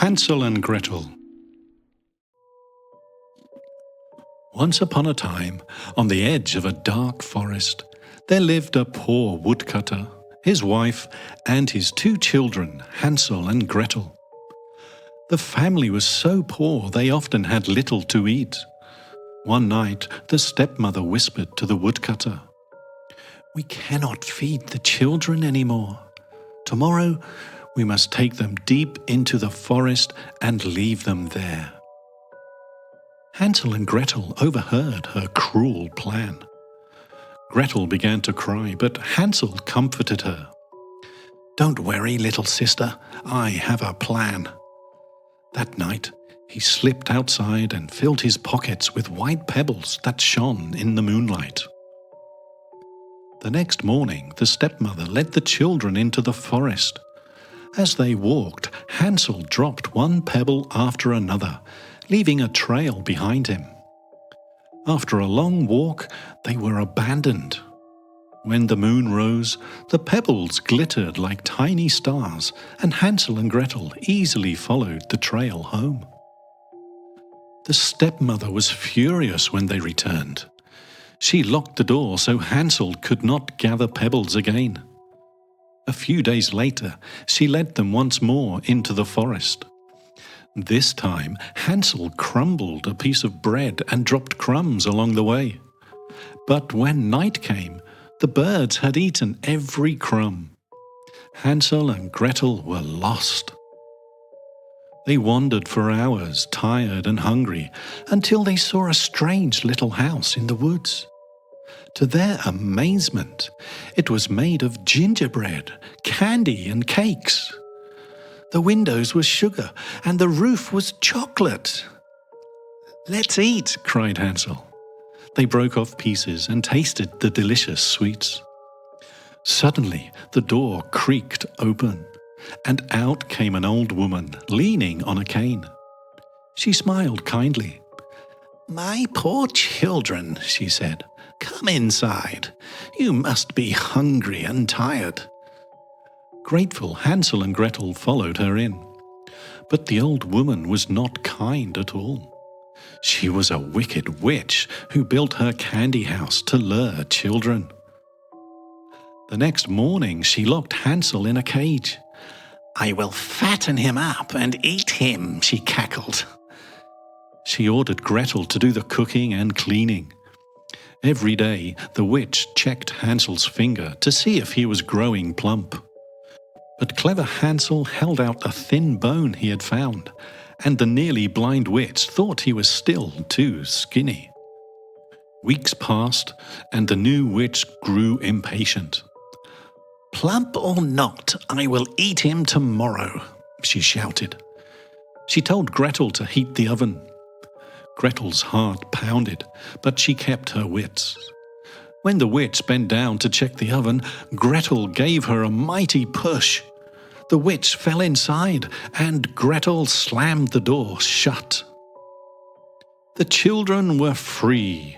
Hansel and Gretel. Once upon a time, on the edge of a dark forest, there lived a poor woodcutter, his wife, and his two children, Hansel and Gretel. The family was so poor they often had little to eat. One night, the stepmother whispered to the woodcutter, "We cannot feed the children anymore. Tomorrow, we must take them deep into the forest and leave them there." Hansel and Gretel overheard her cruel plan. Gretel began to cry, but Hansel comforted her. "Don't worry, little sister, I have a plan." That night, he slipped outside and filled his pockets with white pebbles that shone in the moonlight. The next morning, the stepmother led the children into the forest. As they walked, Hansel dropped one pebble after another, leaving a trail behind him. After a long walk, they were abandoned. When the moon rose, the pebbles glittered like tiny stars, and Hansel and Gretel easily followed the trail home. The stepmother was furious when they returned. She locked the door so Hansel could not gather pebbles again. A few days later, she led them once more into the forest. This time, Hansel crumbled a piece of bread and dropped crumbs along the way. But when night came, the birds had eaten every crumb. Hansel and Gretel were lost. They wandered for hours, tired and hungry, until they saw a strange little house in the woods. To their amazement, it was made of gingerbread, candy and cakes. The windows were sugar, and the roof was chocolate. "Let's eat," cried Hansel. They broke off pieces and tasted the delicious sweets. Suddenly, the door creaked open, and out came an old woman, leaning on a cane. She smiled kindly. "My poor children," she said, "come inside. You must be hungry and tired." Grateful, Hansel and Gretel followed her in. But the old woman was not kind at all. She was a wicked witch who built her candy house to lure children. The next morning she locked Hansel in a cage. "I will fatten him up and eat him," she cackled. She ordered Gretel to do the cooking and cleaning. Every day the witch checked Hansel's finger to see if he was growing plump. But clever Hansel held out a thin bone he had found, and the nearly blind witch thought he was still too skinny. Weeks passed, and the new witch grew impatient. "Plump or not, I will eat him tomorrow," she shouted. She told Gretel to heat the oven. Gretel's heart pounded, but she kept her wits. When the witch bent down to check the oven, Gretel gave her a mighty push. The witch fell inside, and Gretel slammed the door shut. The children were free.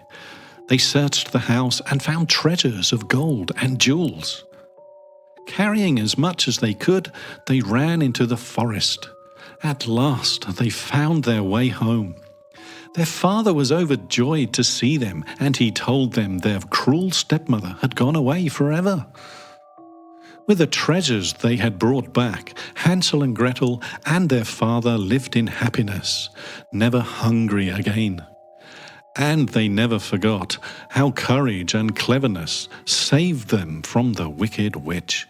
They searched the house and found treasures of gold and jewels. Carrying as much as they could, they ran into the forest. At last, they found their way home. Their father was overjoyed to see them, and he told them their cruel stepmother had gone away forever. With the treasures they had brought back, Hansel and Gretel and their father lived in happiness, never hungry again. And they never forgot how courage and cleverness saved them from the wicked witch.